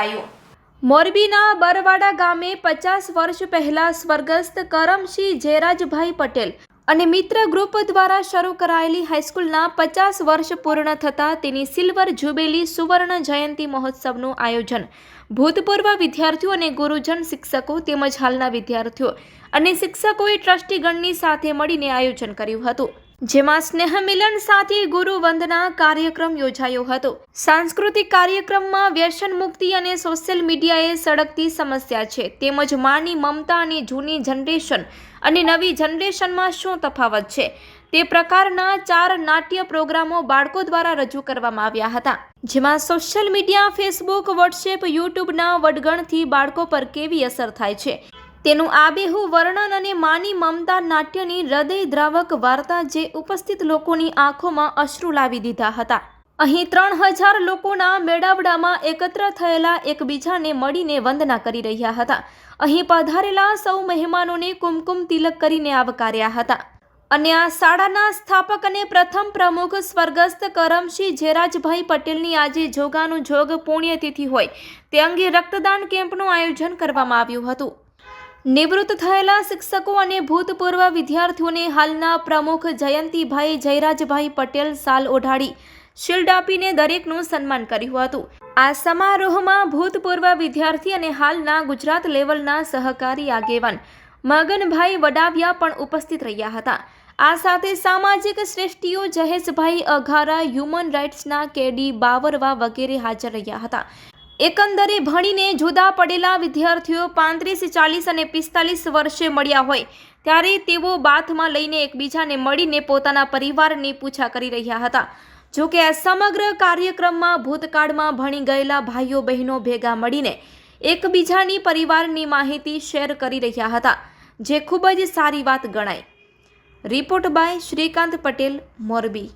કરાયું। મોરબીના બરવાડા ગામે 50 વર્ષ પહેલા સ્વર્ગસ્થ કરમસિંહ જયરાજભાઈ પટેલ અને મિત્ર ગ્રુપ દ્વારા શરૂ કરાયેલી હાઈસ્કૂલના 50 વર્ષ પૂર્ણ થતાં તેની સિલ્વર જુબેલી સુવર્ણ જયંતિ મહોત્સવનું આયોજન ભૂતપૂર્વ વિદ્યાર્થીઓ અને ગુરુજન શિક્ષકો તેમજ હાલના વિદ્યાર્થીઓ અને શિક્ષકોએ ટ્રસ્ટીગણની સાથે મળીને આયોજન કર્યું હતું, જેમાં સ્નેહ મિલન સાથે ગુરુ વંદના કાર્યક્રમ યોજાયો હતો। સાંસ્કૃતિક કાર્યક્રમમાં વ્યસન મુક્તિ અને સોશિયલ મીડિયા એ સળગતી સમસ્યા છે તેમજ માની મમતા અને જૂની જનરેશન અને નવી જનરેશનમાં શું તફાવત છે તે પ્રકારના 4 નાટ્ય પ્રોગ્રામો બાળકો દ્વારા રજૂ કરવામાં આવ્યા હતા, જેમાં સોશિયલ મીડિયા ફેસબુક, વોટ્સએપ, યુટ્યુબના વડગણથી બાળકો પર કેવી અસર થાય છે તેનું આબેહૂબ વર્ણન અને માની મમતા નાટ્યની હૃદયદ્રાવક વાર્તા જે ઉપસ્થિત લોકોની આંખોમાં અશ્રુ લાવી દીધા હતા। અહીં 3000 લોકોના મેળાવડામાં એકત્ર થયેલા એકબીજાને મળીને વંદના કરી રહ્યા હતા। અહીં પધારેલા સૌ મહેમાનોને કુમકુમ તિલક કરીને આવકાર્યા હતા અને આ શાળાના સ્થાપક અને પ્રથમ પ્રમુખ સ્વર્ગસ્થ કરમસિંહ જયરાજભાઈ પટેલની આજે જોગાનું જોગ પુણ્યતિથિ હોય તે અંગે રક્તદાન કેમ્પનું આયોજન કરવામાં આવ્યું હતું। નિવૃત્ત થયેલા શિક્ષકો અને ભૂતપૂર્વ વિદ્યાર્થીઓને હાલના પ્રમુખ જયંતિભાઈ જયરાજભાઈ પટેલ શાલ ઓઢાડી શિલ્ડ આપીને દરેકનું સન્માન કર્યું હતું। આ સમારોહમાં ભૂતપૂર્વ વિદ્યાર્થી અને હાલના ગુજરાત લેવલના સહકારી આગેવાન મગનભાઈ વડાવિયા પણ ઉપસ્થિત રહ્યા હતા। આ સાથે સામાજિક શ્રેષ્ઠીઓ જહેશભાઈ અઘારા, હ્યુમન રાઇટ્સના કેડી બાવરવા વગેરે હાજર રહ્યા હતા। એકંદરે ભણીને જુદા પડેલા વિદ્યાર્થીઓ 35, 40 અને 45 વર્ષે મળ્યા હોય ત્યારે તેઓ બાથમાં લઈને એકબીજાને મળીને પોતાના પરિવારની પૂછા કરી રહ્યા હતા। જો કે આ સમગ્ર કાર્યક્રમમાં ભૂતકાળમાં ભણી ગયેલા ભાઈઓ બહેનો ભેગા મળીને એકબીજાની પરિવારની માહિતી શેર કરી રહ્યા હતા, જે ખૂબ જ સારી વાત ગણાય। Report by Shrikant Patel, Morbi.